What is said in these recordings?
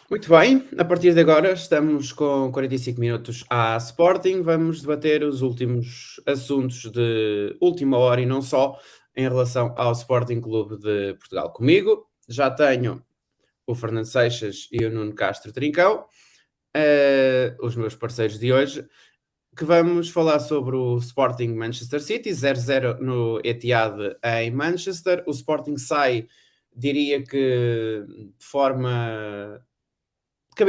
Muito bem, a partir de agora estamos com 45 minutos à Sporting. Vamos debater os últimos assuntos de última hora e não só em relação ao Sporting Clube de Portugal. Comigo já tenho o Fernando Seixas e o Nuno Castro Trincão, os meus parceiros de hoje, que vamos falar sobre o Sporting Manchester City, 0-0 no Etihad em Manchester. O Sporting sai, diria que de forma de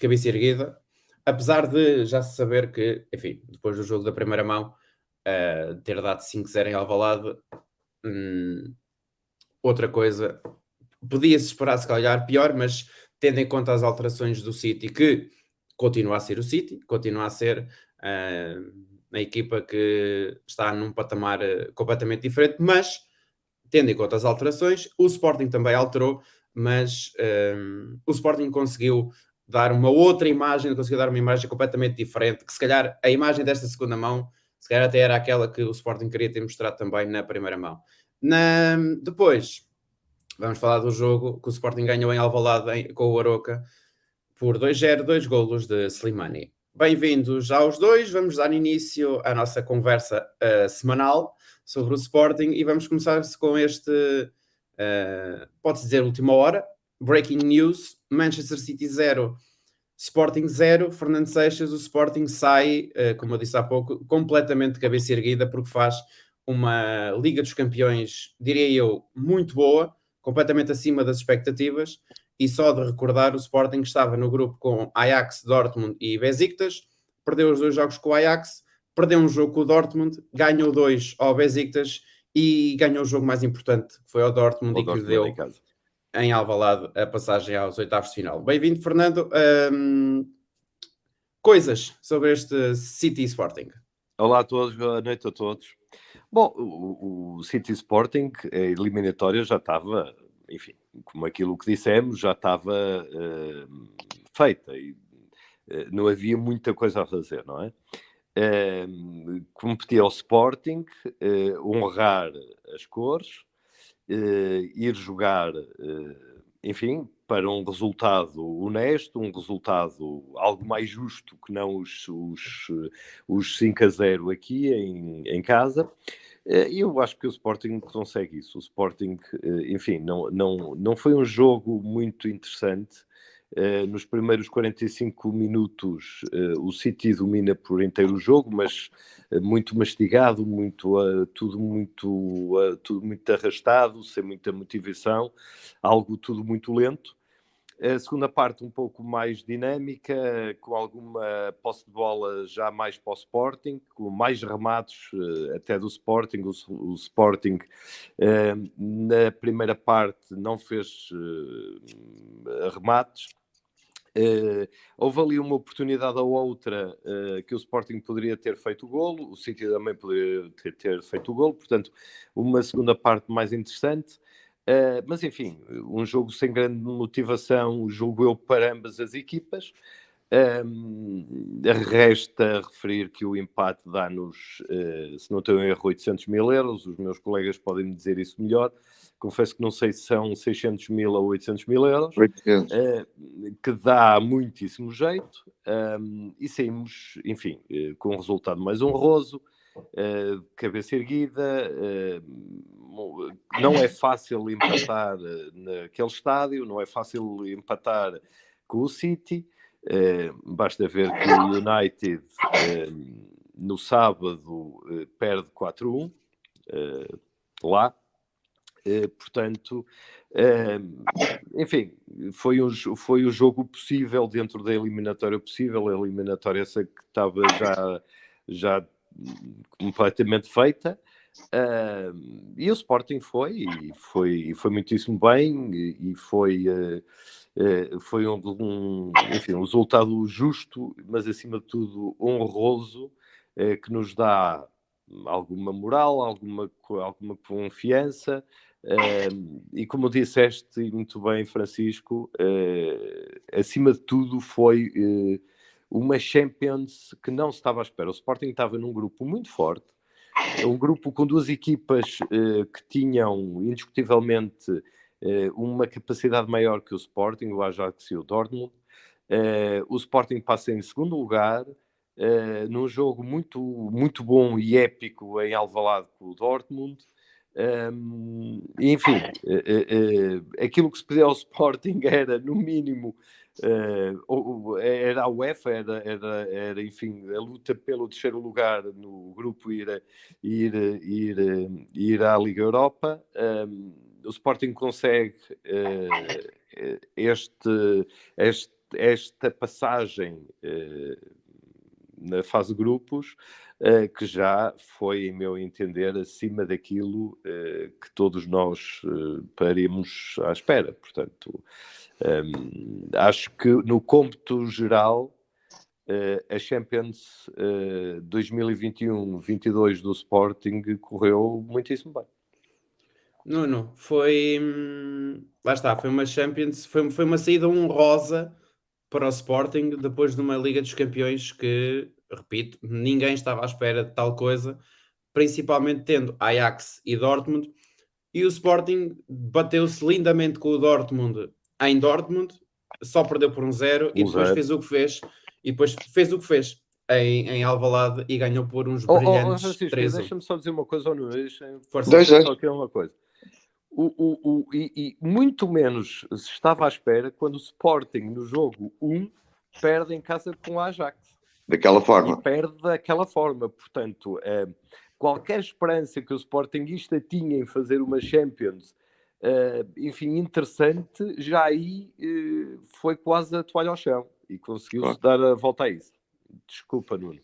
cabeça erguida, apesar de já se saber que, enfim, depois do jogo da primeira mão, ter dado 5-0 em Alvalade, hum, outra coisa, podia-se esperar se calhar pior, mas tendo em conta as alterações do City, que continua a ser o City, continua a ser a equipa que está num patamar completamente diferente, mas tendo em conta as alterações, o Sporting também alterou, mas o Sporting conseguiu dar uma outra imagem, conseguiu dar uma imagem completamente diferente, que se calhar a imagem desta segunda mão, se calhar até era aquela que o Sporting queria ter mostrado também na primeira mão. Depois, vamos falar do jogo que o Sporting ganhou em Alvalade com o Aroca por 2-0, dois golos de Slimani. Bem-vindos aos dois, vamos dar início à nossa conversa semanal sobre o Sporting e vamos começar com este, pode-se dizer, última hora, breaking news, Manchester City 0, Sporting 0, Fernando Seixas, o Sporting sai, como eu disse há pouco, completamente de cabeça erguida porque faz uma Liga dos Campeões, diria eu, muito boa, completamente acima das expectativas, e só de recordar, o Sporting estava no grupo com Ajax, Dortmund e Besiktas, perdeu os dois jogos com o Ajax, perdeu um jogo com o Dortmund, ganhou dois ao Besiktas e ganhou o jogo mais importante, que foi ao Dortmund Ou e que lhe Dortmund em deu casa. em Alvalade a passagem aos oitavos de final. Bem-vindo, Fernando. Coisas sobre este City Sporting. Olá a todos, boa noite a todos. Bom, o City Sporting, a eliminatória já estava, enfim, como aquilo que dissemos, já estava feita e não havia muita coisa a fazer, não é? Competir ao Sporting, honrar as cores, ir jogar, enfim, para um resultado honesto, um resultado algo mais justo que não os 5-0 aqui em casa. E eu acho que o Sporting consegue isso. O Sporting, enfim, não foi um jogo muito interessante. Nos primeiros 45 minutos, o City domina por inteiro o jogo, mas muito mastigado, tudo muito arrastado, sem muita motivação, algo tudo muito lento. A segunda parte um pouco mais dinâmica, com alguma posse de bola já mais para o Sporting, com mais remates até do Sporting. O Sporting na primeira parte não fez remates. Houve ali uma oportunidade ou outra que o Sporting poderia ter feito o golo, o City também poderia ter feito o golo, portanto, uma segunda parte mais interessante. Mas enfim, um jogo sem grande motivação, julgo eu, para ambas as equipas. Resta referir que o empate dá-nos, se não tenho erro, 800 mil euros. Os meus colegas podem me dizer isso melhor. Confesso que não sei se são 600 mil ou 800 mil euros. 800. Que dá muitíssimo jeito. E saímos, enfim, com um resultado mais honroso, cabeça erguida. Não é fácil empatar naquele estádio, não é fácil empatar com o City. Basta ver que o United no sábado perde 4-1 lá. Portanto, enfim, foi o jogo possível dentro da eliminatória possível. A eliminatória essa que estava já completamente feita. E o Sporting foi muitíssimo bem e foi enfim, um resultado justo, mas acima de tudo honroso, que nos dá alguma moral, alguma confiança. E como disseste muito bem, Francisco, acima de tudo foi uma Champions que não se estava à espera. O Sporting estava num grupo muito forte, um grupo com duas equipas que tinham indiscutivelmente uma capacidade maior que o Sporting, o Ajax e o Dortmund. O Sporting passa em segundo lugar, num jogo muito, muito bom e épico em Alvalade com o Dortmund. Enfim, aquilo que se pedia ao Sporting era, no mínimo, era a UEFA, era enfim, a luta pelo terceiro lugar no grupo, ir à Liga Europa. O Sporting consegue esta passagem na fase de grupos, que já foi, em meu entender, acima daquilo que todos nós paríamos à espera. Portanto, acho que no cômputo geral, a Champions 2021-22 do Sporting correu muitíssimo bem. Nuno, foi. Lá está, foi uma Champions, foi uma saída honrosa para o Sporting depois de uma Liga dos Campeões que, repito, ninguém estava à espera de tal coisa, principalmente tendo Ajax e Dortmund, e o Sporting bateu-se lindamente com o Dortmund em Dortmund, só perdeu por 1-0 e depois fez o que fez, em Alvalade e ganhou por uns brilhantes Francisco, 3-1. deixa-me só dizer uma coisa ao Nuno. Dois. Só que é uma coisa. E muito menos se estava à espera quando o Sporting, no jogo 1, perde em casa com o Ajax. Daquela forma. E perde daquela forma. Portanto, qualquer esperança que o Sportingista tinha em fazer uma Champions, enfim, interessante, já aí foi quase a toalha ao chão. E conseguiu-se dar a volta a isso. Desculpa, Nuno.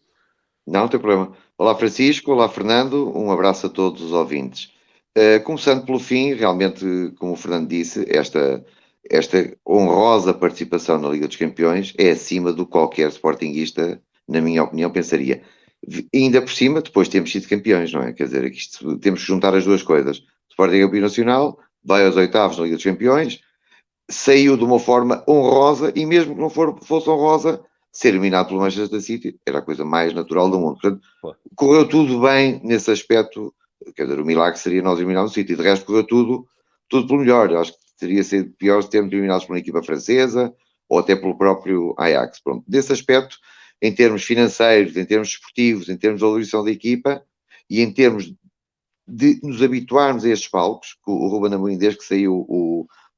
Não tem problema. Olá, Francisco. Olá, Fernando. Um abraço a todos os ouvintes. Começando pelo fim, realmente, como o Fernando disse, esta honrosa participação na Liga dos Campeões é acima do qualquer sportinguista, na minha opinião, pensaria. E ainda por cima, depois temos sido campeões, não é? Quer dizer, temos que juntar as duas coisas. O Sporting é campeão nacional, vai aos oitavos na Liga dos Campeões, saiu de uma forma honrosa, e mesmo que não fosse honrosa, ser eliminado pelo Manchester City era a coisa mais natural do mundo. Portanto, correu tudo bem nesse aspecto. Quer dizer, o milagre seria nós eliminarmos o City. De resto, correu tudo pelo melhor. Eu acho que teria sido pior se termos eliminados por uma equipa francesa ou até pelo próprio Ajax. Pronto. Desse aspecto, em termos financeiros, em termos esportivos, em termos de valorização da equipa e em termos de nos habituarmos a estes palcos, que o Ruben Amorim, desde que saiu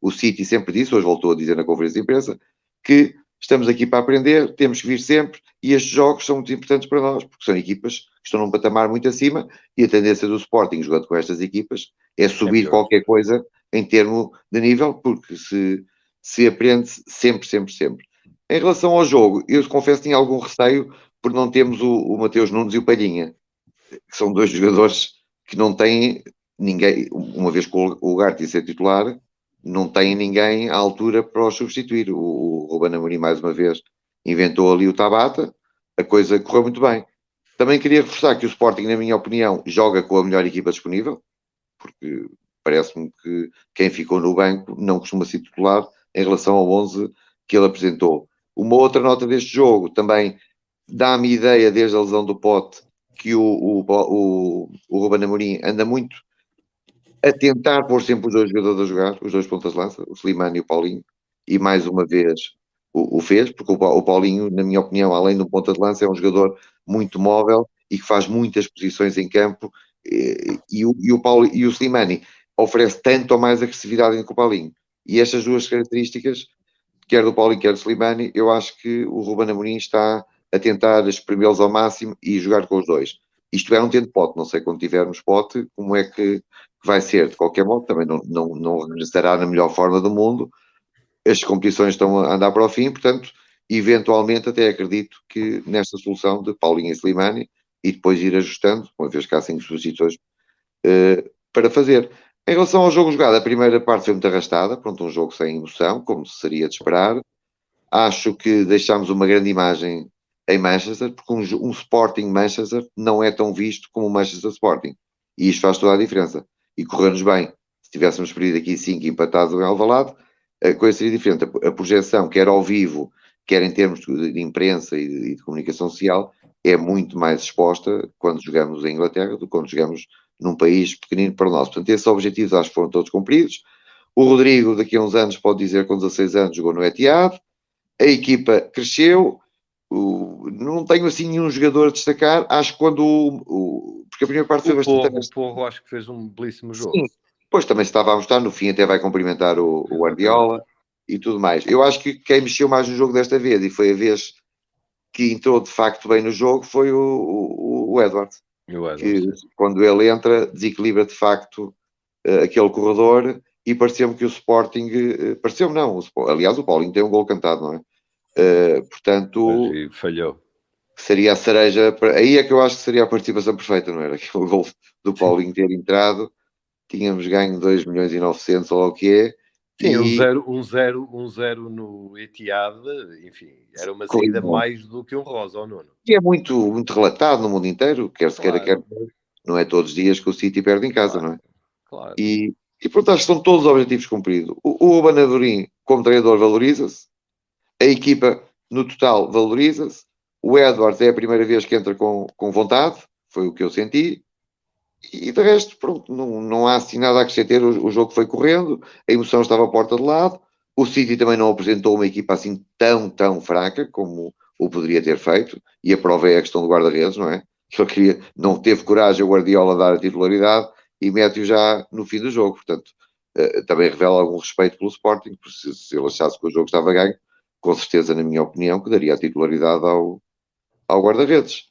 o City, sempre disse, hoje voltou a dizer na conferência de imprensa, que estamos aqui para aprender, temos que vir sempre, e estes jogos são muito importantes para nós, porque são equipas que estão num patamar muito acima, e a tendência do Sporting, jogando com estas equipas, é subir qualquer coisa em termos de nível, porque se aprende sempre, sempre, sempre. Em relação ao jogo, eu confesso que tinha algum receio por não termos o Mateus Nunes e o Palhinha, que são dois jogadores que não têm ninguém, uma vez que o Ugarte ser titular, não tem ninguém à altura para os substituir. O Ruben Amorim, mais uma vez, inventou ali o Tabata, a coisa correu muito bem. Também queria reforçar que o Sporting, na minha opinião, joga com a melhor equipa disponível, porque parece-me que quem ficou no banco não costuma ser titular em relação ao 11 que ele apresentou. Uma outra nota deste jogo também dá-me ideia, desde a lesão do Pote, que o Ruben Amorim anda muito a tentar pôr sempre os dois jogadores a jogar, os dois pontas de lança, o Slimani e o Paulinho, e mais uma vez o fez, porque o Paulinho, na minha opinião, além do ponta de lança, é um jogador muito móvel e que faz muitas posições em campo, e o Slimani oferece tanto ou mais agressividade do que o Paulinho. E estas duas características, quer do Paulinho, quer do Slimani, eu acho que o Ruben Amorim está a tentar exprimê-los ao máximo e jogar com os dois. Isto é um tendo Pote, não sei quando tivermos Pote, como é que vai ser. De qualquer modo, também não regressará na melhor forma do mundo. As competições estão a andar para o fim, portanto, eventualmente até acredito que nesta solução de Paulinho e Slimani, e depois ir ajustando, uma vez que há 5 substituições para fazer. Em relação ao jogo jogado, a primeira parte foi muito arrastada, pronto, um jogo sem emoção, como seria de esperar. Acho que deixámos uma grande imagem em Manchester, porque um Sporting Manchester não é tão visto como o Manchester Sporting. E isto faz toda a diferença. E correu-nos bem. Se tivéssemos perdido aqui 5 empatados em Alvalade, a coisa seria diferente. A projeção, quer ao vivo, quer em termos de imprensa e de comunicação social, é muito mais exposta quando jogamos em Inglaterra do que quando jogamos num país pequenino para nós. Portanto, esses objetivos acho que foram todos cumpridos. O Rodrigo, daqui a uns anos, pode dizer que com 16 anos jogou no Etihad. A equipa cresceu. Não tenho assim nenhum jogador a destacar. Acho que porque a primeira parte foi bastante... O Porro acho que fez um belíssimo jogo. Sim. Depois também se estava a mostrar, no fim até vai cumprimentar o Guardiola e tudo mais. Eu acho que quem mexeu mais no jogo desta vez, e foi a vez que entrou de facto bem no jogo, foi o Edward. Que quando ele entra, desequilibra de facto aquele corredor, e pareceu-me que o Sporting... pareceu-me não, aliás o Paulinho tem um gol cantado, não é? Portanto... Mas falhou. Seria a cereja... Aí é que eu acho que seria a participação perfeita, não era? Aquele gol do Paulinho ter entrado, tínhamos ganho 2.900.000 ou o que é. Sim, um zero no Etihad, enfim, era uma saída mais do que um rosa ao Nuno. E é muito, muito relatado no mundo inteiro, quer se queira, quer não é todos os dias que o City perde em casa, não é? Claro. E portanto, acho que são todos os objetivos cumpridos. O Banadorim, como treinador, valoriza-se. A equipa, no total, valoriza-se. O Edwards é a primeira vez que entra com vontade, foi o que eu senti. E de resto, pronto, não há assim nada a acrescentar. O jogo foi correndo, a emoção estava à porta de lado. O City também não apresentou uma equipa assim tão fraca como o poderia ter feito. E a prova é a questão do guarda-redes, não é? Ele não teve coragem o Guardiola a dar a titularidade e mete-o já no fim do jogo. Portanto, também revela algum respeito pelo Sporting, porque se ele achasse que o jogo estava ganho, com certeza, na minha opinião, que daria a titularidade ao guarda-redes.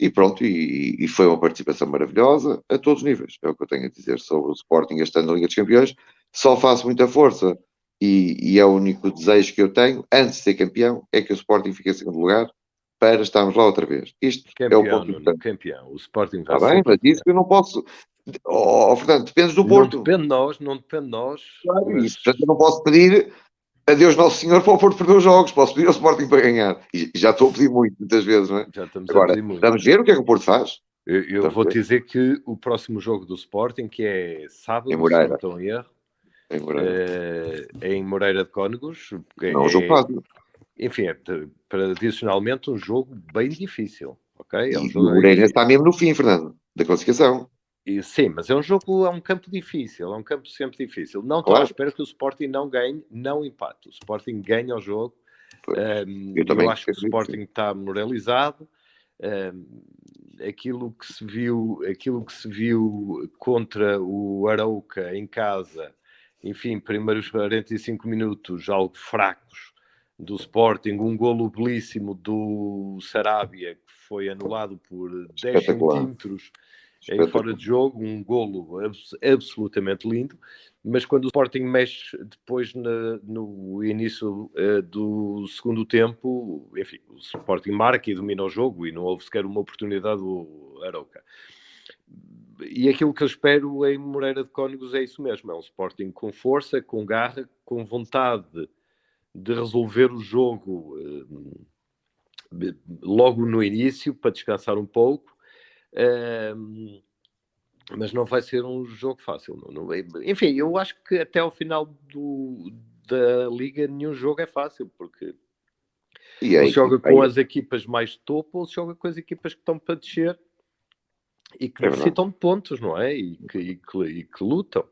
E pronto, e foi uma participação maravilhosa a todos os níveis. É o que eu tenho a dizer sobre o Sporting este ano na Liga dos Campeões. Só faço muita força e é o único desejo que eu tenho, antes de ser campeão, é que o Sporting fique em segundo lugar para estarmos lá outra vez. Isto campeão, é o ponto importante. Campeão. O Sporting vai ser. Bem, mas isso que eu não posso... Fernando, dependes do Porto. Não depende de nós. Claro, mas... isso, portanto, eu não posso pedir a Deus Nosso Senhor para o Porto perder os jogos, posso pedir ao Sporting para ganhar. E já estou a pedir muito, muitas vezes, não é? Já estamos Agora, a pedir muito. Vamos ver o que é que o Porto faz. Eu vou dizer que o próximo jogo do Sporting, que é sábado, em Moreira. se não estou em erro, em Moreira de Cónegos. Não, um jogo fácil. Enfim, tradicionalmente um jogo bem difícil. Okay? E o Moreira está mesmo no fim, Fernando, da classificação. Sim, mas é um campo difícil, é um campo sempre difícil. Não estou à espera que o Sporting não ganhe, não empate. O Sporting ganha o jogo. Eu acho que o Sporting está moralizado. Aquilo que se viu contra o Arouca em casa, enfim, primeiros 45 minutos algo fracos do Sporting, um golo belíssimo do Sarabia que foi anulado por 10 centímetros em fora de jogo, um golo absolutamente lindo, mas quando o Sporting mexe depois no início do segundo tempo, enfim, o Sporting marca e domina o jogo e não houve sequer uma oportunidade do Arouca. E aquilo que eu espero em Moreira de Cónegos é isso mesmo, é um Sporting com força, com garra, com vontade de resolver o jogo logo no início, para descansar um pouco. Mas não vai ser um jogo fácil. Enfim, eu acho que até ao final da Liga nenhum jogo é fácil, porque ou se joga com as equipas mais topo ou se joga com as equipas que estão para descer e que necessitam de pontos, não é? E que lutam.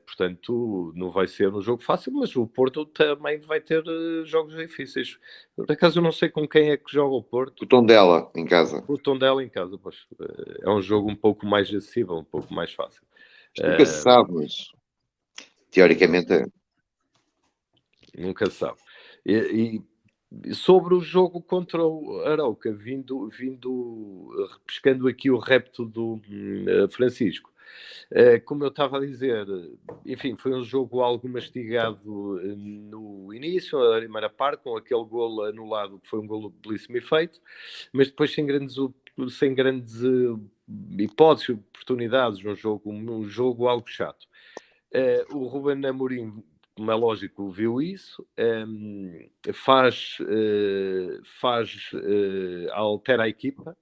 Portanto, não vai ser um jogo fácil, mas o Porto também vai ter jogos difíceis. Por acaso eu não sei com quem é que joga o Porto. O Tondela em casa. O Tondela em casa, pois, é um jogo um pouco mais acessível, um pouco mais fácil. Nunca se sabe, mas teoricamente é. Nunca se sabe. E sobre o jogo contra o Arouca, repescando aqui o repto do Francisco, como eu estava a dizer, enfim, foi um jogo algo mastigado no início, a primeira parte, com aquele golo anulado, que foi um golo belíssimo e feito, mas depois sem grandes hipóteses, oportunidades, um jogo algo chato. O Ruben Amorim, como é lógico, viu isso, altera a equipa,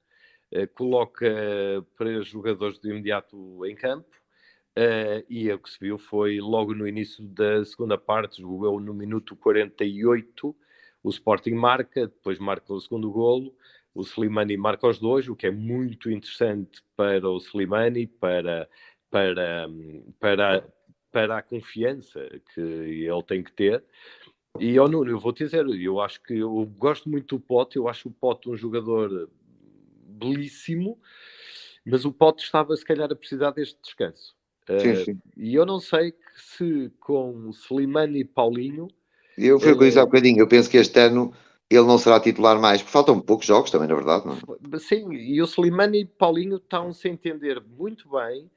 coloca 3 jogadores de imediato em campo, e o que se viu foi logo no início da segunda parte, jogou no minuto 48, o Sporting marca, depois marca o segundo golo, o Slimani marca os 2, o que é muito interessante para o Slimani, para para a confiança que ele tem que ter. E eu, Nuno, eu vou-te dizer, eu acho que eu gosto muito do Pote, eu acho o Pote um jogador belíssimo, mas o Pote estava se calhar a precisar deste descanso. Sim. E eu não sei se com Slimani e Paulinho... Foi o que eu disse há bocadinho. Eu penso que este ano ele não será titular mais, porque faltam poucos jogos também, na verdade. Não é? Sim, e o Slimani e Paulinho estão-se a entender muito bem,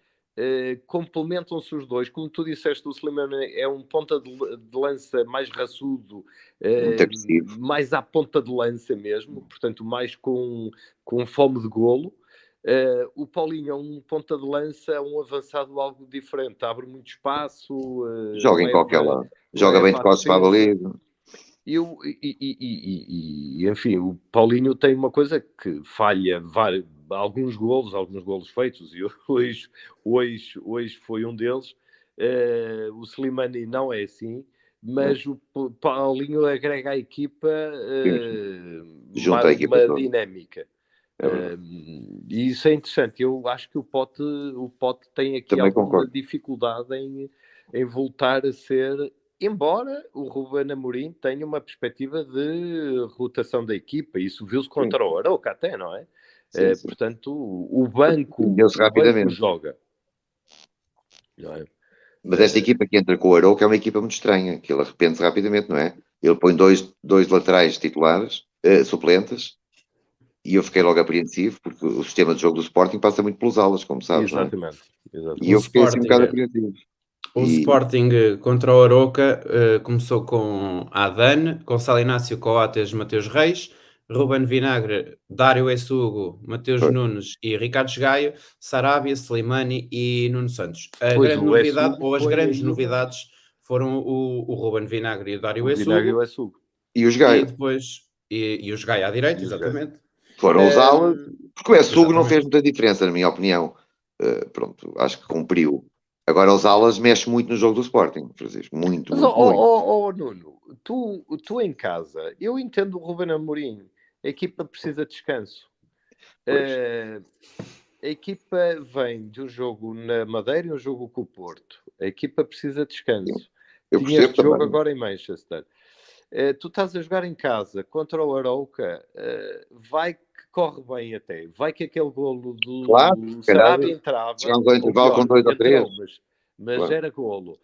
complementam-se os dois. Como tu disseste, o Slimani é um ponta de lança mais raçudo, Muito agressivo. mais à ponta de lança mesmo, portanto, mais com fome de golo. O Paulinho é um ponta de lança, um avançado algo diferente, abre muito espaço, Joga em qualquer lado. Joga bem de à costas para a defesa. baliza. Enfim, o Paulinho tem uma coisa que falha alguns golos feitos, e hoje foi um deles. O Slimani não é assim, mas o Paulinho agrega à equipa Junta a equipa uma toda. dinâmica. É verdade. E isso é interessante. Eu acho que o Pote tem aqui Também alguma concordo. dificuldade em voltar a ser, embora o Ruben Amorim tenha uma perspectiva de rotação da equipa. Isso viu-se contra o Arouca até, não é? Sim. Portanto, o banco rapidamente. joga. Não é? Mas esta equipa que entra com o Arouca é uma equipa muito estranha, que ele arrepende-se rapidamente, não é? Ele põe dois laterais titulares, suplentes, e eu fiquei logo apreensivo, porque o sistema de jogo do Sporting passa muito pelos alas, como sabes, não é? E eu fiquei assim um bocado apreensivo. O Sporting contra o Arouca começou com Adan, Gonçalo Inácio, Coates, Mateus Reis, Ruben Vinagre, Dário Essugo, Mateus Nunes e Ricardo Gaio, Sarabia, Slimani e Nuno Santos. A grande novidade, ou as grandes novidades, foram o Ruben Vinagre e o Dário Essugo. E os Gaio. E depois, e os Gaio à direita, exatamente. Foram os alas, porque o Essugo não fez muita diferença, na minha opinião. Pronto, acho que cumpriu. Agora os alas mexe muito no jogo do Sporting, Francisco. Muito. Nuno, tu em casa, eu entendo o Ruben Amorim. A equipa precisa de descanso. A equipa vem de um jogo na Madeira e um jogo com o Porto. A equipa precisa de descanso. Tinha este jogo agora em Manchester. Tu estás a jogar em casa contra o Arouca, vai que corre bem até. Vai que aquele golo do Sarabia entrava. Chegamos ao intervalo com 2 ou 3. Mas era golo.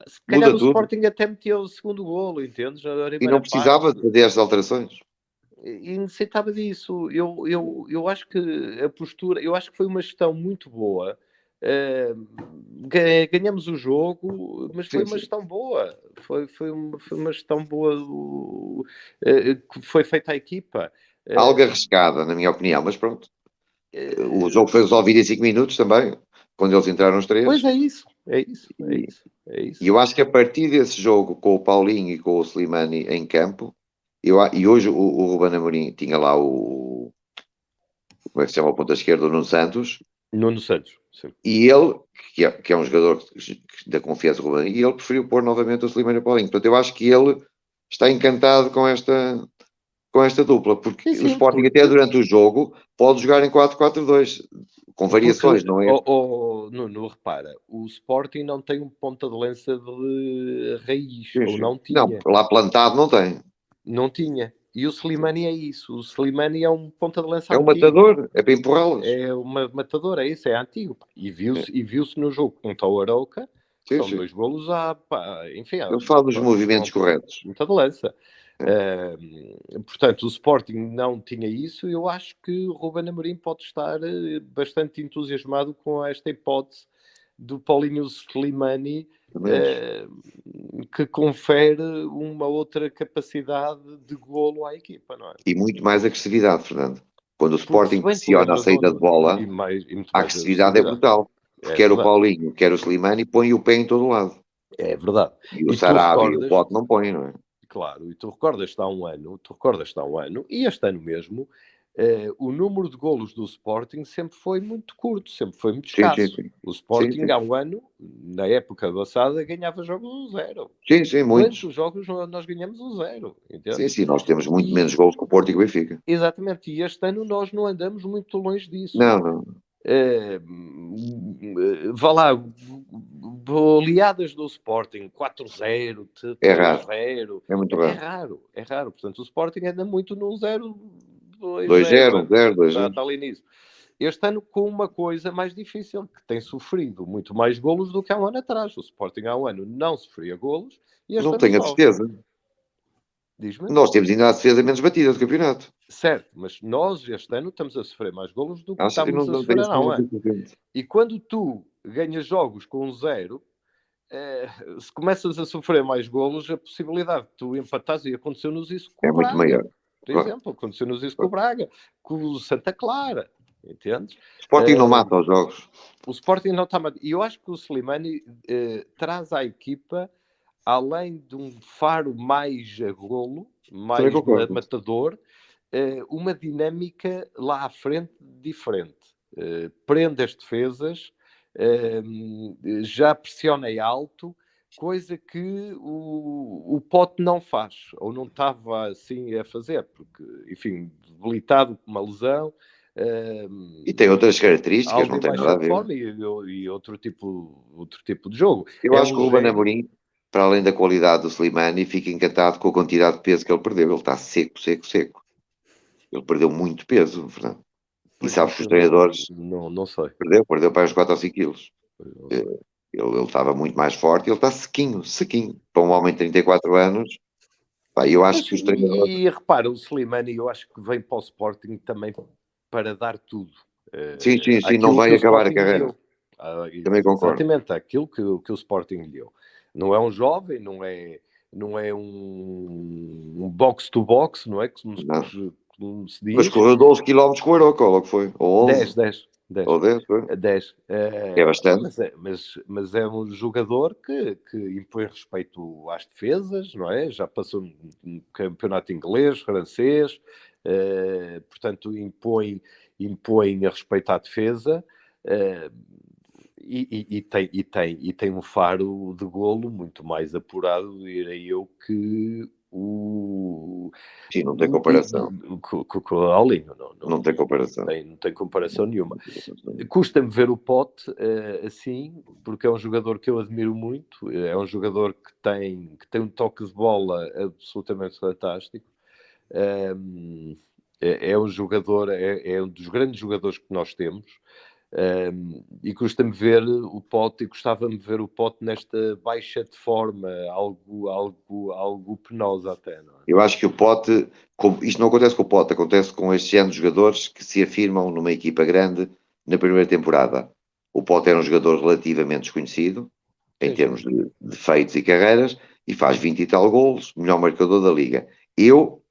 Se calhar o Sporting até meteu o segundo golo, entendes? E não precisava de fazer estas alterações. E necessitava disso. Eu acho que a postura, eu acho que foi uma gestão muito boa. Ganhamos o jogo, mas foi uma gestão boa. Foi uma gestão boa que foi feita à equipa. Algo arriscada, na minha opinião, mas pronto. O jogo foi resolvido em 5 minutos também, quando eles entraram os 3. Pois é isso. E eu acho que a partir desse jogo, com o Paulinho e com o Slimani em campo, e hoje o Ruben Amorim tinha lá como é que se chama o ponta esquerda, o Nuno Santos. Sim. E ele, que é um jogador da confiança do Ruben, e ele preferiu pôr novamente o Slimani e o Paulinho. Portanto, eu acho que ele está encantado com esta dupla, porque o Sporting até durante o jogo pode jogar em 4-4-2, com variações, não é? Nuno, repara, o Sporting não tem um ponta de lança de raiz, ou não tinha. Não, lá plantado não tem. Não tinha. E o Slimani é isso. O Slimani é um ponta de lança antigo. Matador, é para empurrá-los. É uma matador, é isso, é antigo. E viu-se no jogo contra o Arouca, que são 2 golos enfim. Ele fala dos movimentos corretos. Ponta de lança. Portanto, o Sporting não tinha isso. Eu acho que o Ruben Amorim pode estar bastante entusiasmado com esta hipótese do Paulinho Slimani, que confere uma outra capacidade de golo à equipa, não é? E muito mais agressividade, Fernando. Quando o Sporting pressiona a saída de bola, a agressividade é brutal. Quer o Paulinho, quer o Slimani, põe o pé em todo lado. É verdade. E o Sarabia e o Pote não põem, não é? Claro, e tu recordas-te há um ano, e este ano mesmo, o número de golos do Sporting sempre foi muito curto, sempre foi muito escasso. O Sporting há um ano, na época passada, ganhava jogos 1-0. Sim, muitos. Quantos jogos nós ganhamos 1-0? Sim, nós temos muito menos golos que o Porto e o Benfica. Exatamente, e este ano nós não andamos muito longe disso. Não. Vá lá, Goleadas do Sporting, 4-0, É raro. 3-0. É muito É raro. raro. Portanto, o Sporting anda muito num 0-2-0, 2-0, 0, 2-0. está ali nisso. Este ano com uma coisa mais difícil, que tem sofrido muito mais golos do que há um ano atrás. O Sporting há um ano não sofria golos e este Não ano tenho a sofre. certeza. Diz-me? Nós temos ainda a defesa menos batida do campeonato. Certo, mas nós este ano estamos a sofrer mais golos do que Acho que estávamos a não sofrer tenho há um ano. certeza. E quando tu ganhas jogos com 0, se começas a sofrer mais golos, a possibilidade de tu empatares, e aconteceu-nos isso com É o muito Braga, maior. por Claro. exemplo, aconteceu-nos isso com o Braga, com o Santa Clara, entendes? O Sporting não mata os jogos. O Sporting não está... E eu acho que o Slimani traz à equipa, além de um faro mais a golo, mais matador, uma dinâmica lá à frente diferente. Prende as defesas, já pressiona alto, coisa que o Pote não faz, ou não estava assim a fazer, porque, enfim, debilitado com uma lesão. E tem outras características, não tem mais nada a ver. forma e outro tipo de jogo. Eu acho que o Ruben Amorim, para além da qualidade do Slimani, fica encantado com a quantidade de peso que ele perdeu. Ele está seco. Ele perdeu muito peso, Fernando. E sabes que os treinadores... Não sei. Perdeu para uns 4 ou 5 quilos. Ele estava muito mais forte e ele está sequinho. Para um homem de 34 anos, eu acho que os treinadores... E repara, o Slimani, eu acho que vem para o Sporting também para dar tudo. Sim, não vai acabar a carreira. Também concordo. Exatamente, aquilo que o Sporting lhe deu. Não é um jovem, não é um box-to-box, não é? Como se diz. Mas correu 12 km com o Aroca, logo foi. Ou 11. 10. Ou 10, foi. 10. É bastante. Mas é um jogador que impõe respeito às defesas, não é? Já passou no campeonato inglês, francês, portanto impõe a respeito à defesa, e tem um faro de golo muito mais apurado, direi eu, que o... Sim, não tem comparação. Com o Aulinho. Não tem comparação. Não tem comparação nenhuma. Custa-me ver o Pote assim, porque é um jogador que eu admiro muito, é um jogador que tem um toque de bola absolutamente fantástico. É um jogador, é um dos grandes jogadores que nós temos, e custa-me ver o Pote, e gostava-me de ver o Pote nesta baixa de forma, algo penosa até, não é? Eu acho que o Pote, isto não acontece com o Pote, acontece com estes anos de jogadores que se afirmam numa equipa grande na primeira temporada. O Pote era um jogador relativamente desconhecido, em termos de feitos e carreiras, e faz 20 e tal golos, melhor marcador da Liga. Eu,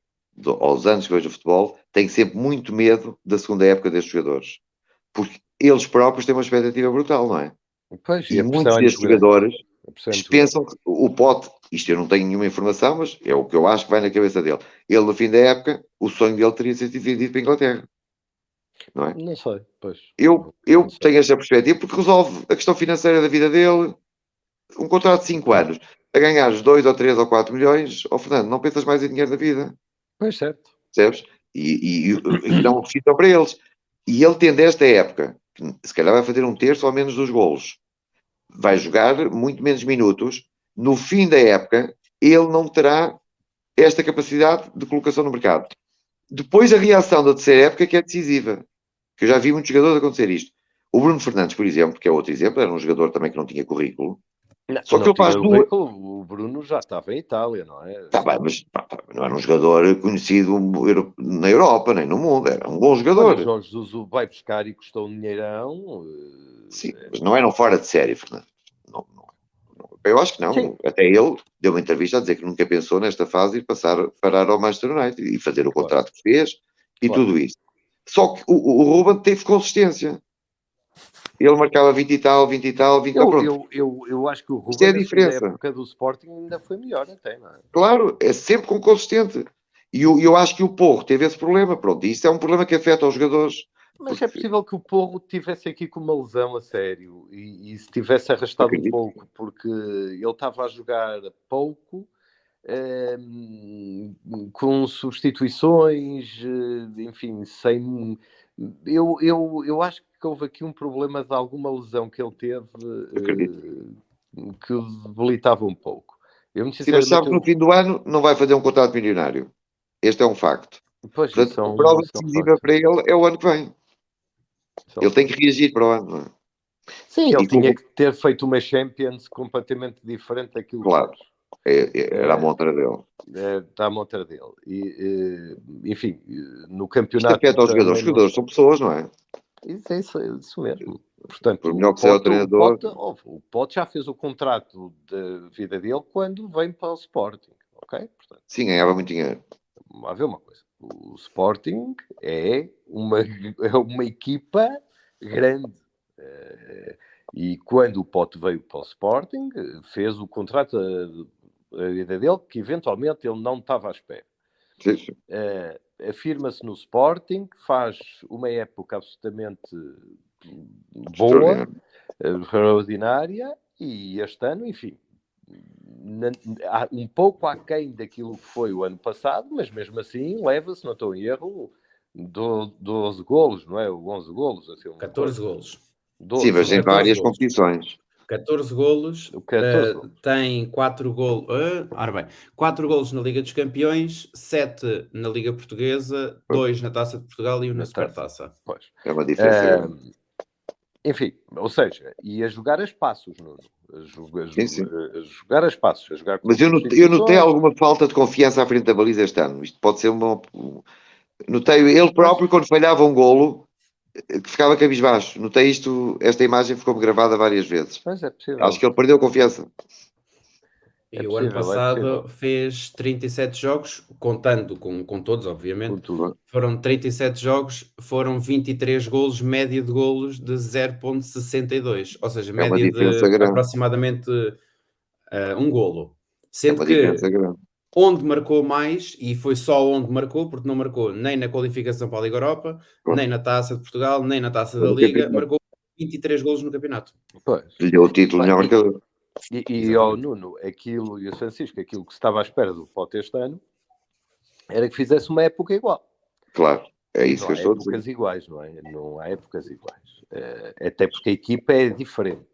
aos anos que vejo o futebol, tenho sempre muito medo da segunda época destes jogadores. Porque eles próprios têm uma expectativa brutal, não é? Pois, e muitos destes jogadores pensam que o Pote, isto eu não tenho nenhuma informação, mas é o que eu acho que vai na cabeça dele. Ele, no fim da época, o sonho dele teria sido vendido para a Inglaterra. Não é? Não sei, pois. Eu tenho esta perspectiva porque resolve a questão financeira da vida dele. Um contrato de 5 anos, a ganhares 2 ou 3 ou 4 milhões, Fernando, não pensas mais em dinheiro na vida. Pois, certo. Percebes? E não precisam para eles. E ele tendo esta época, que se calhar vai fazer um terço ou menos dos golos, vai jogar muito menos minutos, no fim da época ele não terá esta capacidade de colocação no mercado. Depois a reação da terceira época que é decisiva, que eu já vi muitos jogadores acontecer isto. O Bruno Fernandes, por exemplo, que é outro exemplo, era um jogador também que não tinha currículo. Só que ele faz duas... O Bruno já estava em Itália, não é? Está bem, mas não era um jogador conhecido na Europa, nem no mundo. Era um bom jogador. O Jorge Jesus vai buscar e custou um dinheirão. Sim, mas não eram fora de série, Fernando. Não. Eu acho que não. Sim. Até ele deu uma entrevista a dizer que nunca pensou nesta fase ir parar ao Manchester United e fazer o contrato que fez e tudo isso. Só que o Ruben teve consistência. Ele marcava 20 e tal, pronto. Eu acho que o Ruben, na época do Sporting, ainda foi melhor até, não é? Claro, é sempre com consistente. E eu acho que o Porro teve esse problema, pronto. E isso é um problema que afeta os jogadores. Mas é possível que o Porro tivesse aqui com uma lesão a sério e se tivesse arrastado um pouco, porque ele estava a jogar pouco, com substituições, enfim, sem... Eu acho que houve aqui um problema de alguma lesão que ele teve, que o debilitava um pouco. Eu, muito Sim, mas sabe que sinceramente, no fim do ano não vai fazer um contrato milionário. Este é um facto. pois, Portanto, isso a prova são decisiva factos. para ele é o ano que vem. São Ele tem que factos. reagir para o ano, não é? Sim, ele E tinha que ter feito uma Champions completamente diferente daquilo claro, que fez. era a montra dele. Está à montra dele. E, enfim, no Isto campeonato afeta aos jogadores. também Os não jogadores são pessoas, não é? Isso mesmo. Portanto, Por melhor que seja o treinador. O Pote já fez o contrato de vida dele quando vem para o Sporting, ok? Portanto, Sim, ganhava muito dinheiro. vamos lá ver uma coisa. O Sporting é uma equipa grande. E quando o Pote veio para o Sporting, fez o contrato da vida dele, que eventualmente ele não estava à espera. Sim, sim. Afirma-se no Sporting, faz uma época absolutamente boa, extraordinária, e este ano, enfim, um pouco aquém daquilo que foi o ano passado, mas mesmo assim leva-se, não estou em erro, 12 golos, não é? 11 golos, assim, 14 golos. 12, Sim, mas em 14 várias golos. competições. 14 golos, 14 golos. tem 4 golos, ora bem, 4 golos na Liga dos Campeões, 7 na Liga Portuguesa, 2 na Taça de Portugal e 1 na Supertaça. Pois. É uma diferença grande. Enfim, ou seja, e a jogar a espaços, Nuno. Sim, sim. A jogar a espaços, a jogar com Mas eu notei substituições. alguma falta de confiança à frente da baliza este ano. Isto pode ser uma. Notei ele próprio, quando falhava um golo, que ficava cabisbaixo. Notei isto, esta imagem ficou-me gravada várias vezes. Mas é possível. Acho que ele perdeu confiança. E o ano passado fez 37 jogos, contando com todos, obviamente. Foram 37 jogos, foram 23 golos, média de golos de 0,62. Ou seja, média de aproximadamente um golo. Sendo que onde marcou mais, e foi só onde marcou, porque não marcou nem na qualificação para a Liga Europa, nem na Taça de Portugal, nem na Taça da Liga, marcou 23 golos no campeonato. Pois. Lhe deu o título de melhor marcador. E ao Nuno, aquilo, e o Francisco, aquilo que se estava à espera do Pote este ano era que fizesse uma época igual. Claro, é isso que eu estou a dizer. Não há épocas iguais, não é? Não há épocas iguais. Até porque a equipa é diferente.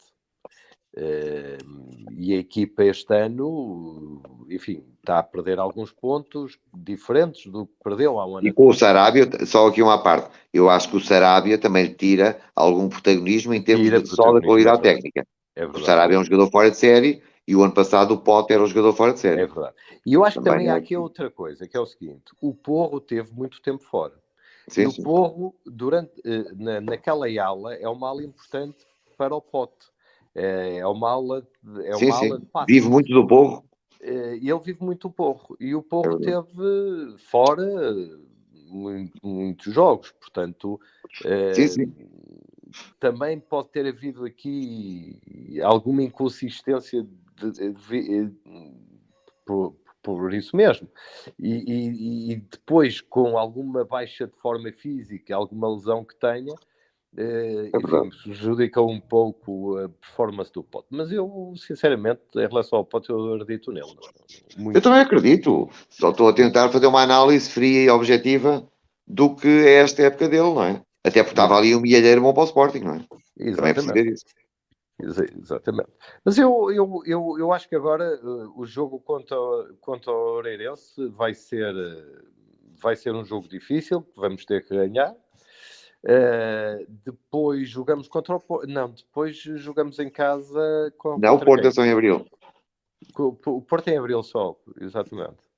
E a equipa este ano, enfim, está a perder alguns pontos diferentes do que perdeu há um ano. E com o Sarabia, só aqui uma parte, eu acho que o Sarabia também lhe tira algum protagonismo em termos só da qualidade técnica. O Sarabia é um jogador fora de série e o ano passado o Pote era um jogador fora de série. É verdade. E eu acho que também há aqui outra coisa, que é o seguinte: o Porro teve muito tempo fora. Sim, e o Porro, naquela ala, é uma ala importante para o Pote. É uma ala de passe. Vive muito do Porro. Ele vive muito do Porro. E o Porro teve fora muitos jogos. Portanto, também pode ter havido aqui alguma inconsistência por isso mesmo. E depois, com alguma baixa de forma física, alguma lesão que tenha, enfim, prejudica um pouco a performance do Pote. Mas eu, sinceramente, em relação ao Pote, eu acredito nele. Eu também acredito. Só estou a tentar fazer uma análise fria e objetiva do que é esta época dele, não é? Até porque estava ali um milheiro bom para o Sporting, não é? Exatamente. Também é perceber isso. Exatamente. Mas eu acho que agora o jogo contra o Oreirense vai ser um jogo difícil, que vamos ter que ganhar. Depois jogamos contra o Porto. Não, depois jogamos em casa Não, o Porto é só em Abril. O Porto é em Abril só, exatamente.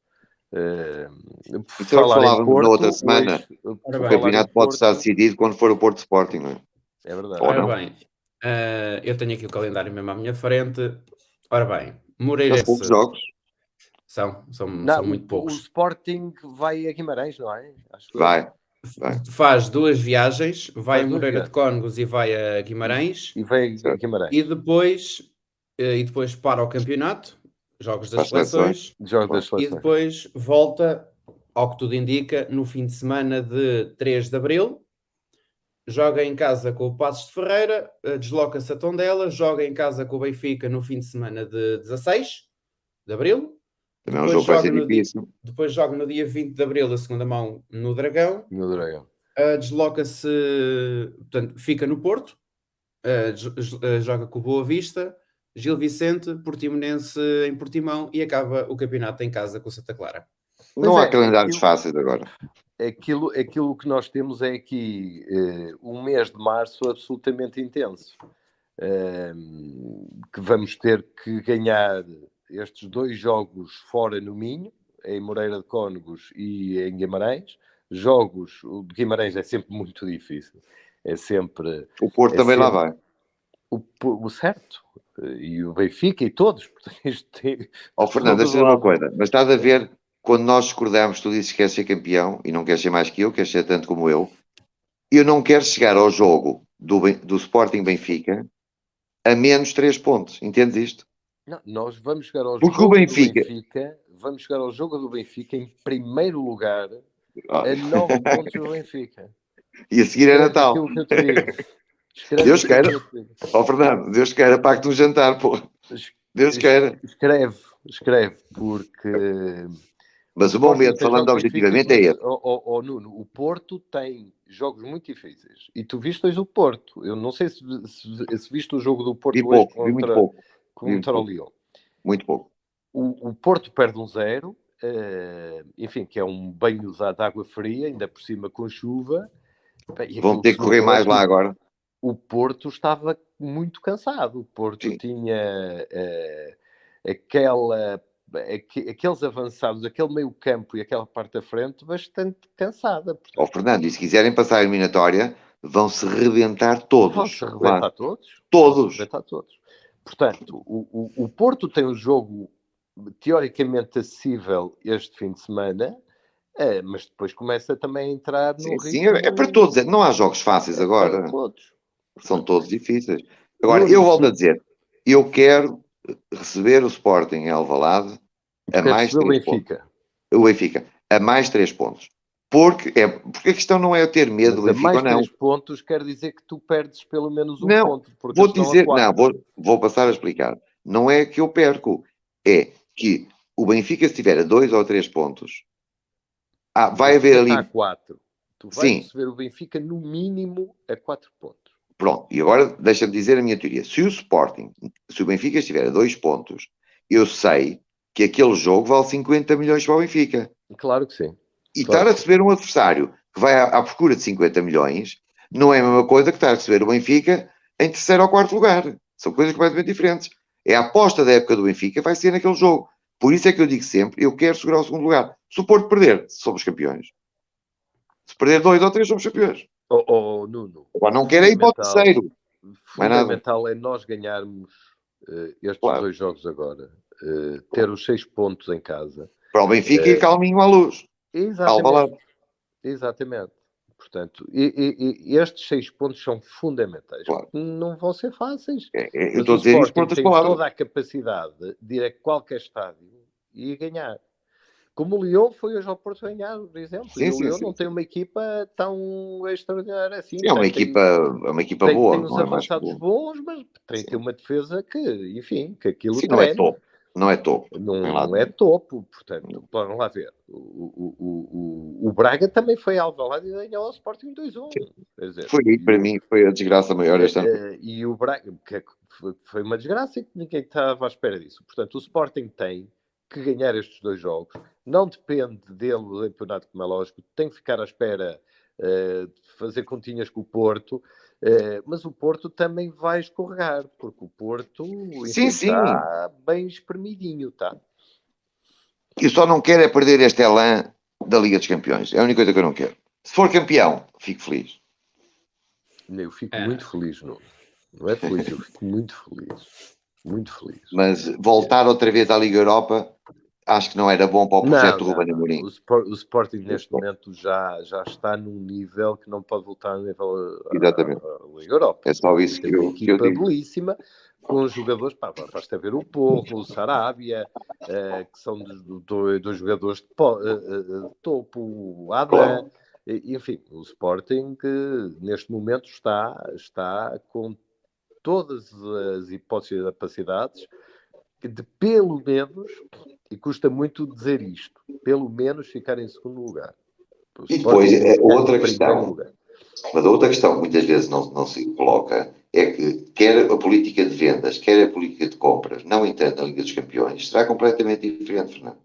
Então falávamos na outra semana, o campeonato pode estar decidido quando for o Porto Sporting, não é? É verdade. Ora bem, eu tenho aqui o calendário mesmo à minha frente. Ora bem, Moreirense... São poucos jogos. São muito poucos. O Sporting vai a Guimarães, não é? Vai. Faz 2 viagens, vai a Moreira de Cónegos e vai a Guimarães. E vai a Guimarães. E depois para o campeonato, jogos das seleções. E depois volta, ao que tudo indica, no fim de semana de 3 de Abril. Joga em casa com o Passos de Ferreira, desloca-se a Tondela, joga em casa com o Benfica no fim de semana de 16 de Abril. Depois joga no dia 20 de Abril a segunda mão no Dragão. Desloca-se, portanto, fica no Porto, joga com o Boa Vista, Gil Vicente, Portimonense em Portimão e acaba o campeonato em casa com o Santa Clara. Não há calendários fáceis agora. Aquilo que nós temos é aqui um mês de março absolutamente intenso. Que vamos ter que ganhar estes 2 jogos fora no Minho, em Moreira de Cónegos e em Guimarães. O de Guimarães é sempre muito difícil. É sempre... O Porto também lá vai. O certo. E o Benfica e todos. Fernando, deixa eu dizer uma coisa. Mas estás a ver, quando nós discordamos, tu dizes que queres ser campeão e não queres ser mais que eu, queres ser tanto como eu. Eu não quero chegar ao jogo do Sporting Benfica a menos 3 pontos. Entendes isto? Não, nós vamos chegar ao Porque jogo o Benfica... do Benfica. Vamos chegar ao jogo do Benfica em primeiro lugar a 9 pontos do Benfica. E a seguir é Natal. Aquilo que eu te digo. Deus queira. Fernando, Deus queira, pague-te um jantar, pô. Deus queira. Escreve, porque... Mas o momento, falando objetivamente, é esse. Nuno, o Porto tem jogos muito difíceis. E tu viste hoje o Porto. Eu não sei se viste o jogo do Porto hoje contra o Lyon. Muito pouco. O Porto perde 1-0. Enfim, que é um banho de água fria, ainda por cima com chuva. Vão ter que correr mais lá agora. O Porto estava muito cansado. O Porto tinha aqueles avançados, aquele meio campo e aquela parte da frente bastante cansada. Fernando, e se quiserem passar a eliminatória, vão-se rebentar todos. Vão-se rebentar todos? Todos. Portanto, o Porto tem um jogo teoricamente acessível este fim de semana, mas depois começa também a entrar no ritmo... Sim, é para todos. Não há jogos fáceis agora. Para todos. São todos difíceis. Agora, eu volto a dizer, eu quero receber o Sporting em Alvalade a mais 3 pontos. O Benfica a mais 3 pontos. Porque a questão não é eu ter medo do Benfica ou não. Mais 3 pontos quer dizer que tu perdes pelo menos um ponto. Vou dizer, vou passar a explicar. Não é que eu perco, é que o Benfica, se tiver a 2 ou 3 pontos, vai haver ali... a 4. Tu vais receber o Benfica no mínimo a 4 pontos. Pronto, e agora deixa-me dizer a minha teoria. Se o Benfica estiver a 2 pontos, eu sei que aquele jogo vale 50 milhões para o Benfica. Claro que sim. E estar a receber um adversário que vai à procura de 50 milhões não é a mesma coisa que estar a receber o Benfica em 3º ou 4º lugar. São coisas completamente diferentes. É a aposta da época do Benfica vai ser naquele jogo. Por isso é que eu digo sempre, eu quero segurar o 2º lugar. Se o Porto perder, somos campeões. Se perder 2 ou 3, somos campeões. Nuno. Agora não quero ir para o 3º. Fundamental é nós ganharmos estes 2 jogos agora. Ter os 6 pontos em casa. Para o Benfica ir calminho à luz. Exatamente. Portanto, e estes 6 pontos são fundamentais. Claro. Não vão ser fáceis. Eu estou a dizer isto por outras palavras. Tem toda a capacidade de ir a qualquer estádio e ganhar. Como o Lyon foi hoje ao Porto ganhar, por exemplo. O Lyon não tem uma equipa tão extraordinária assim. É uma equipa boa. Tem uns avançados bons, mas tem uma defesa que, enfim, que aquilo não é topo. Não é topo. Não é topo, portanto, vamos lá ver. O Braga também foi a Alvalade e ganhou ao Sporting 2-1. Para mim, foi a desgraça maior este ano. E o Braga, que foi uma desgraça e que ninguém estava à espera disso. Portanto, o Sporting tem que ganhar estes 2 jogos. Não depende dele do campeonato, como é lógico. Tem que ficar à espera de fazer continhas com o Porto. Mas o Porto também vai escorregar, porque o Porto está bem espremidinho, tá? Eu só não quero é perder este elan da Liga dos Campeões. É a única coisa que eu não quero. Se for campeão, fico feliz. Eu fico muito feliz, não é feliz, eu fico muito feliz. Muito feliz. Mas voltar outra vez à Liga Europa, acho que não era bom para o projeto Ruben Amorim. O Sporting neste momento já está num nível que não pode voltar ao nível à Liga Europa. É só isso que eu digo. Uma equipa belíssima, com jogadores, basta ver o Porro, o Sarabia, que são dos jogadores de topo, o Adam, enfim, o Sporting neste momento está com todas as hipóteses e capacidades de pelo menos, e custa muito dizer isto, pelo menos ficar em 2º lugar. E depois, outra questão, mas a outra questão muitas vezes não se coloca é que quer a política de vendas, quer a política de compras, não entrando na Liga dos Campeões, será completamente diferente, Fernando.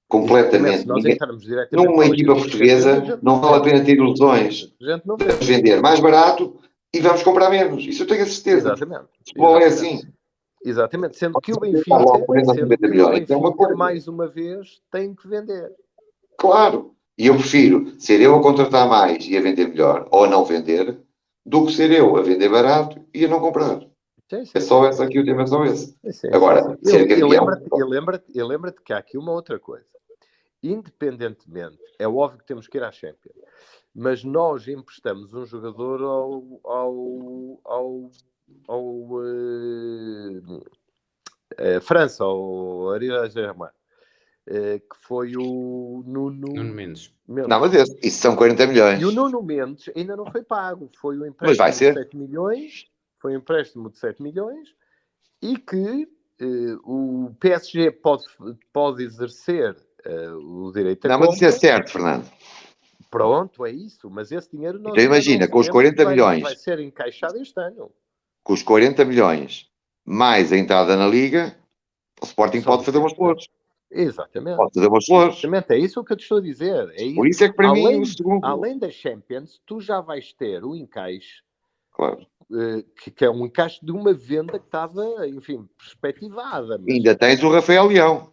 Exatamente, se Completamente. nós entrarmos diretamente Numa para a Liga equipa dos Campeões, a portuguesa, gente não não vale a vende. pena ter ilusões. A gente não Vamos vende. vender mais barato e vamos comprar menos. Isso eu tenho a certeza. Exatamente. O futebol é Exatamente. assim. Exatamente. Sendo que o Está logo Benfica, 40, 50 milhões. É uma coisa. mais uma vez, tem que vender. Claro. E eu prefiro ser eu a contratar mais e a vender melhor, ou a não vender, do que ser eu a vender barato e a não comprar. Sim, sim, É só sim, essa aqui, o tema é só esse. sim, sim, Agora, sim. ser E campeão. lembra-te que há aqui uma outra coisa. Independentemente, é óbvio que temos que ir à Champions, mas nós emprestamos um jogador França, ao Paris Saint-Germain, que foi o Nuno Mendes. Não, mas isso são 40 milhões. E o Nuno Mendes ainda não foi pago. Foi um Mas vai empréstimo de ser. 7 milhões. Foi um empréstimo de 7 milhões e que o PSG pode exercer o direito a Não, compra. mas isso é certo, Fernando. Pronto, é isso. Mas esse dinheiro nós Então imagina, com os 40 milhões, vai ser encaixado este ano. com os 40 milhões, mais a entrada na Liga, o Sporting Só pode fazer umas flores. Exatamente. Pode fazer umas flores. Exatamente, é isso que eu te estou a dizer. É isso. Por isso é que para mim o segundo... Além das Champions, tu já vais ter o encaixe, claro, que é um encaixe de uma venda que estava, enfim, perspectivada. Mas... ainda tens o Rafael Leão.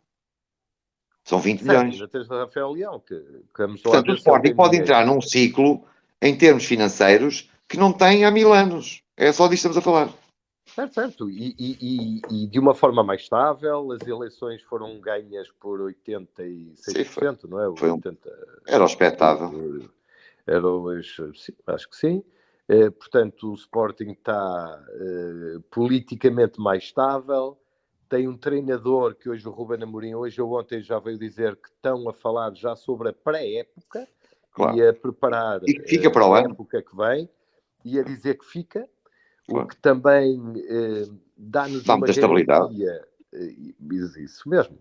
São 20 milhões. Ainda tens o Rafael Leão. Portanto, o Sporting pode entrar num ciclo, em termos financeiros, que não tem há 1000 anos. É só disto que estamos a falar. Certo. E de uma forma mais estável, as eleições foram ganhas por 86%, não é? Era o expectável. Sim, acho que sim. Portanto, o Sporting está politicamente mais estável. Tem um treinador que hoje, o Ruben Amorim, hoje ou ontem já veio dizer que estão a falar já sobre a pré-época, claro, e a preparar e que fica para o a ano. época que vem, e a dizer que fica, claro, o que também dá-nos uma garantia. Isso mesmo.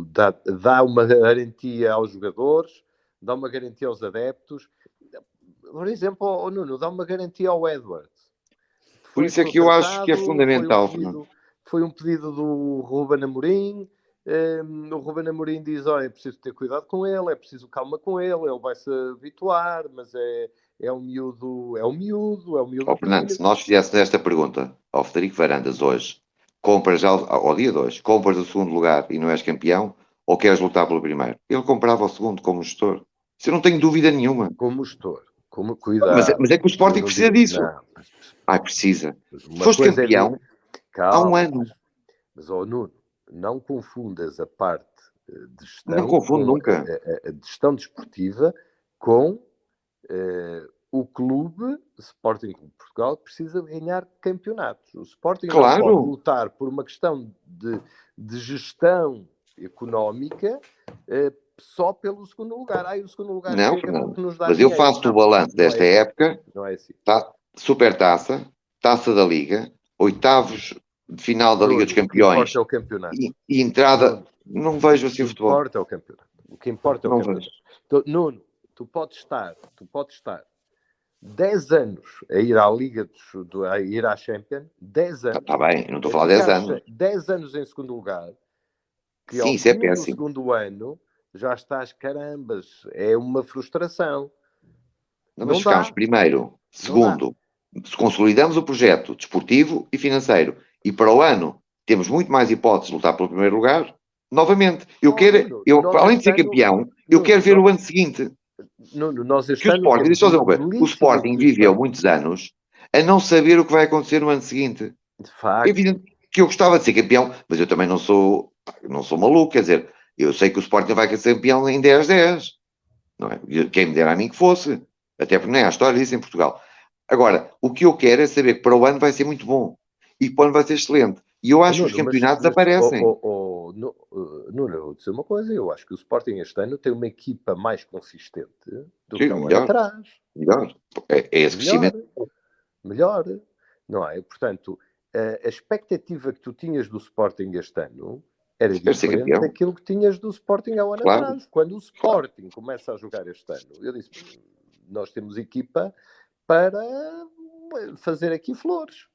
Dá uma garantia aos jogadores, dá uma garantia aos adeptos. Por exemplo, o Nuno, dá uma garantia ao Edwards. Por isso é que eu acho que é fundamental. Foi um pedido do Ruben Amorim. O Ruben Amorim diz: olha, é preciso ter cuidado com ele, é preciso calma com ele vai se habituar, mas é um miúdo. Fernando, se nós fizéssemos esta pergunta ao Frederico Varandas hoje, compras ao dia 2, compras o segundo lugar e não és campeão, ou queres lutar pelo primeiro? Ele comprava o segundo como gestor. Isso eu não tenho dúvida nenhuma. Como gestor. Cuidado. Mas é que o Sporting precisa disso. Não. Precisa. Se foste campeão, há um ano. Mas, Nuno, não confundas a parte de gestão... Não confundo nunca. A gestão desportiva com o clube, Sporting Clube de Portugal, precisa de ganhar campeonatos. O Sporting não pode lutar por uma questão de gestão económica só pelo segundo lugar. O segundo lugar não, chega porque nos dá mas dinheiro. eu faço o balanço desta época. Não é assim. Supertaça, Taça da Liga, oitavos de final da Liga dos Campeões. O que importa é o campeonato. E entrada, não vejo assim o futebol. O que importa é o campeonato. O que importa é o campeonato. Então, Nuno, tu podes estar 10 anos a ir à Liga, a ir à Champions, 10 anos. Está bem, não estou a falar 10 anos. 10 anos em segundo lugar, que sim, ao isso é fim péssimo. do segundo ano já estás, carambas, é uma frustração. Não, mas ficámos primeiro, segundo, se consolidamos o projeto desportivo e financeiro, e para o ano temos muito mais hipóteses de lutar pelo primeiro lugar, novamente, além de ser campeão, eu quero ver o ano seguinte. Nós este ano o Sporting viveu muitos anos a não saber o que vai acontecer no ano seguinte. De facto. É evidente que eu gostava de ser campeão, mas eu também não sou maluco, quer dizer, eu sei que o Sporting vai ser campeão em 10-10, não é? Quem me dera a mim que fosse, até porque nem há história disso em Portugal. Agora, o que eu quero é saber que para o ano vai ser muito bom e que para o ano vai ser excelente. E eu acho que os campeonatos aparecem. Nuno, eu vou dizer uma coisa, eu acho que o Sporting este ano tem uma equipa mais consistente do que há um ano atrás. Melhor. É esse crescimento. Melhor. Não é? Portanto, a expectativa que tu tinhas do Sporting este ano era diferente daquilo que tinhas do Sporting há um ano atrás. Quando o Sporting começa a jogar este ano, eu disse, nós temos equipa para fazer aqui flores.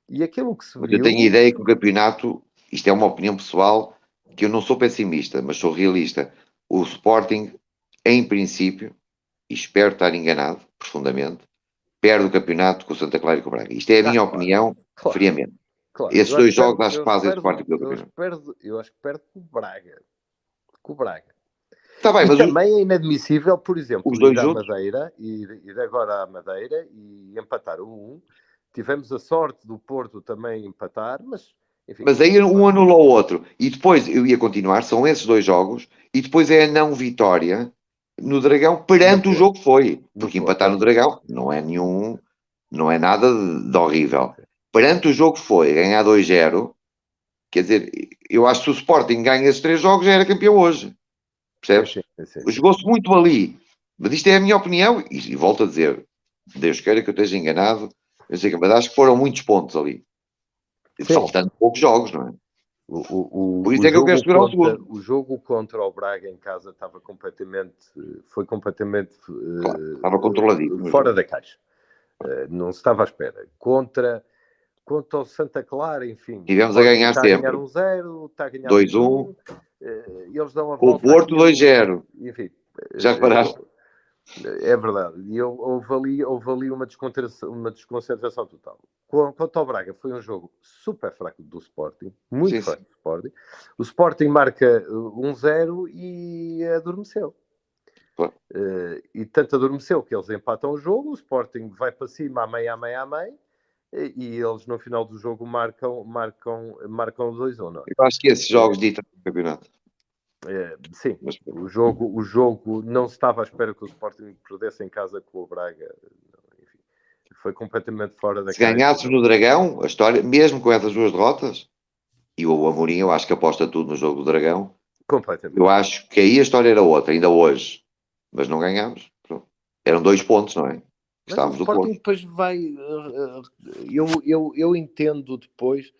E aquilo que se Mas viu... eu tenho a ideia que o campeonato, isto é uma opinião pessoal, que eu não sou pessimista, mas sou realista. O Sporting, em princípio, e espero estar enganado profundamente, perde o campeonato com o Santa Clara e com o Braga. Isto é a minha opinião, claro, friamente. claro. Esses dois jogos acho que fazem o Sporting pelo campeonato. Eu acho que perde com o Braga. Com o Braga. Está bem, E mas também é inadmissível, por exemplo, os dois ir à juntos? Madeira, ir agora à Madeira e empatar 1-1. Tivemos a sorte do Porto também empatar, mas enfim. Mas aí um anula o outro. E depois eu ia continuar, são esses dois jogos, e depois é a não vitória no Dragão perante o jogo que foi. Porque empatar no Dragão não é nada de horrível. Perante o jogo que foi, ganhar 2-0, quer dizer, eu acho que se o Sporting ganha esses 3 jogos já era campeão hoje. Percebes? Jogou-se muito ali. Mas isto é a minha opinião, e volto a dizer, Deus queira que eu esteja enganado, eu sei que, mas acho que foram muitos pontos ali. Faltando poucos jogos, não é? Por isso é que eu quero segurar o segundo. O jogo contra o Braga em casa estava foi completamente claro, estava controladíssimo fora da caixa. Não se estava à espera. Contra o Santa Clara, enfim. Tivemos a ganhar está sempre. A ganhar 1-0, está a ganhar 2-1. Eles dão a volta. Com o Porto 2-0. Enfim. Já reparaste? É verdade. E houve ali uma desconcentração total. Quanto ao Braga, foi um jogo super fraco do Sporting. Muito fraco do Sporting. O Sporting marca 1-0 e adormeceu. Claro. E tanto adormeceu que eles empatam o jogo. O Sporting vai para cima a meio. E eles no final do jogo marcam 2-1. Não é? Eu acho que esses jogos ditam o campeonato. Sim, o jogo não se estava à espera que o Sporting perdesse em casa com o Braga. Enfim, foi completamente fora da caixa. Se ganhasses no Dragão, a história, mesmo com essas 2 derrotas, e o Amorim, eu acho que aposta tudo no jogo do Dragão. Completamente. Eu acho que aí a história era outra, ainda hoje. Mas não ganhámos. Pronto. Eram 2 pontos, não é? Estávamos o Sporting depois vai... Eu entendo depois...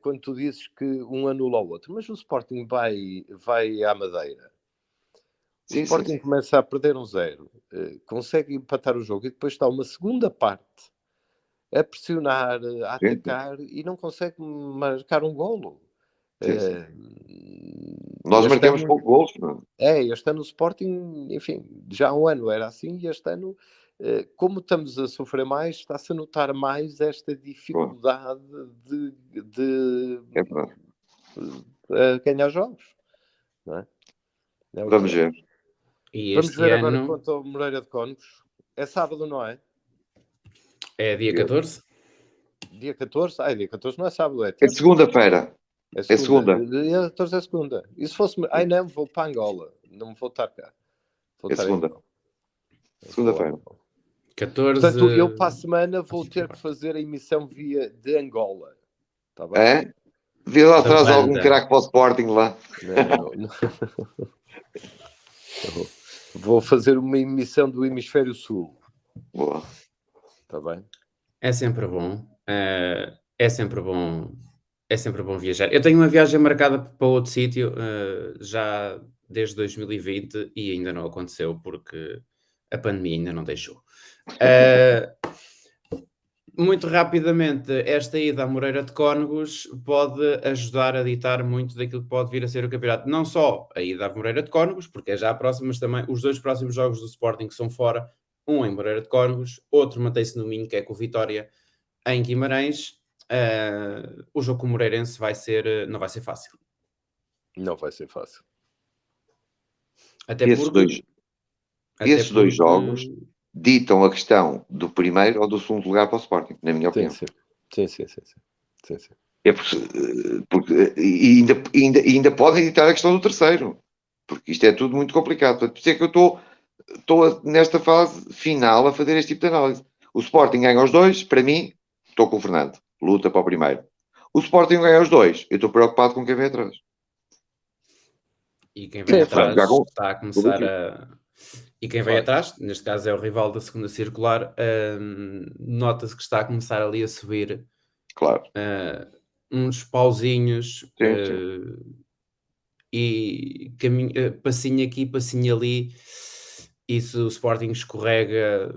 quando tu dizes que um anula o outro, mas o Sporting vai à Madeira, o Sporting começa a perder 1-0, consegue empatar o jogo e depois está uma segunda parte a pressionar, a atacar e não consegue marcar um golo. Nós marcamos pouco golos. Este ano o Sporting, enfim, já há um ano era assim e este ano, como estamos a sofrer mais, está-se a notar mais esta dificuldade de ganhar jogos. Não é? Vamos ver. Vamos ver agora quanto ao Moreira de Cónegos. É sábado, não é? É dia 14? Dia 14? Dia 14 não é sábado, é terça. É segunda-feira. É segunda. Dia 14 é segunda. E se fosse... não, vou para Angola. Não me vou estar cá. É segunda. Segunda-feira. 14... Portanto, eu para a semana vou ter que fazer a emissão via de Angola. Está bem? É? Vê lá atrás algum craque para o Sporting lá. Não. Vou fazer uma emissão do Hemisfério Sul. Boa. Está bem? É sempre bom. É sempre bom viajar. Eu tenho uma viagem marcada para outro sítio já desde 2020 e ainda não aconteceu porque a pandemia ainda não deixou. Muito rapidamente, esta ida à Moreira de Cónegos pode ajudar a ditar muito daquilo que pode vir a ser o campeonato. Não só a ida à Moreira de Cónegos, porque é já a próxima, mas também os 2 próximos jogos do Sporting que são fora, um em Moreira de Cónegos, outro mantém-se no Minho, que é com o Vitória em Guimarães. O jogo com o Moreirense não vai ser fácil. Não vai ser fácil. Até esses dois jogos ditam a questão do primeiro ou do segundo lugar para o Sporting, na minha opinião. Sim. É porque ainda podem ditar a questão do terceiro, porque isto é tudo muito complicado. Por isso é que eu estou nesta fase final a fazer este tipo de análise. O Sporting ganha os 2, para mim, estou com o Fernando, luta para o primeiro. O Sporting ganha os 2, eu estou preocupado com quem vem atrás. E quem vem atrás está a começar a... E quem vem atrás, neste caso é o rival da segunda circular, nota-se que está a começar ali a subir uns pauzinhos e passinho aqui, passinho ali, e se o Sporting escorrega,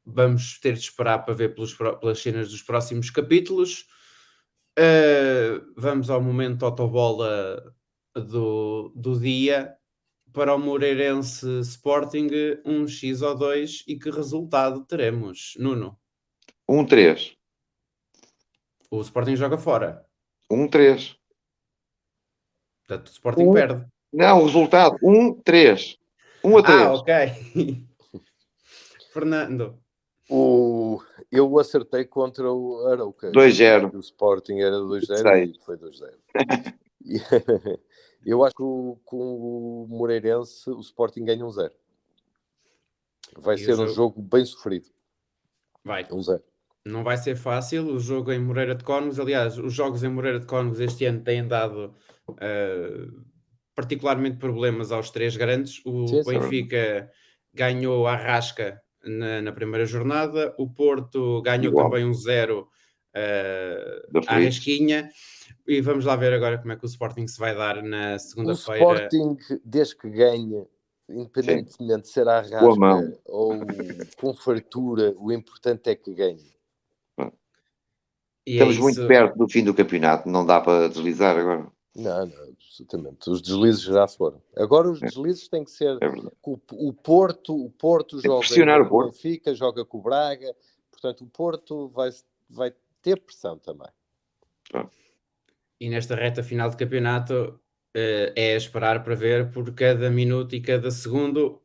vamos ter de esperar para ver pelas cenas dos próximos capítulos. Vamos ao momento autobola do dia para o Moreirense Sporting 1x ou 2 e que resultado teremos, Nuno? 1-3. O Sporting joga fora, 1-3. portanto o Sporting perde. Não, o resultado 1-3. 1-3. Ok. Fernando. Eu acertei contra o Arauca. 2-0. O Sporting era 2-0 Sei. e foi 2-0. Eu acho que com o Moreirense o Sporting ganha 1-0. Vai ser um jogo bem sofrido. Vai. 1-0. Não vai ser fácil o jogo em Moreira de Cónegos. Aliás, os jogos em Moreira de Cónegos este ano têm dado particularmente problemas aos três grandes. O Benfica ganhou a Rasca na primeira jornada. O Porto ganhou também 1-0 à Rasquinha. E vamos lá ver agora como é que o Sporting se vai dar na segunda-feira. O Sporting, desde que ganha, independentemente de ser à rasca ou com fartura, o importante é que ganhe. Estamos muito perto do fim do campeonato, não dá para deslizar agora. Não, absolutamente. Os deslizes já foram. Agora os deslizes têm que ser... O Porto joga com o Benfica, joga com o Braga. Portanto, o Porto vai ter pressão também. E nesta reta final de campeonato é esperar para ver por cada minuto e cada segundo.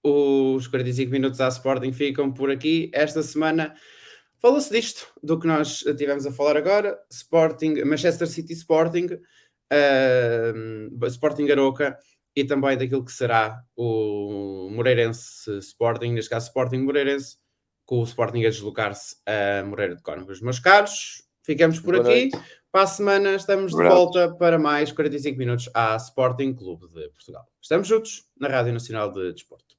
Os 45 minutos à Sporting ficam por aqui. Esta semana fala-se disto, do que nós tivemos a falar agora. Sporting, Manchester City Sporting, Sporting Aroca e também daquilo que será o Moreirense Sporting, neste caso Sporting Moreirense, com o Sporting a deslocar-se a Moreira de Cónegos. Meus caros, ficamos por aqui. Para a semana estamos de volta para mais 45 minutos à Sporting Clube de Portugal. Estamos juntos na Rádio Nacional de Desporto.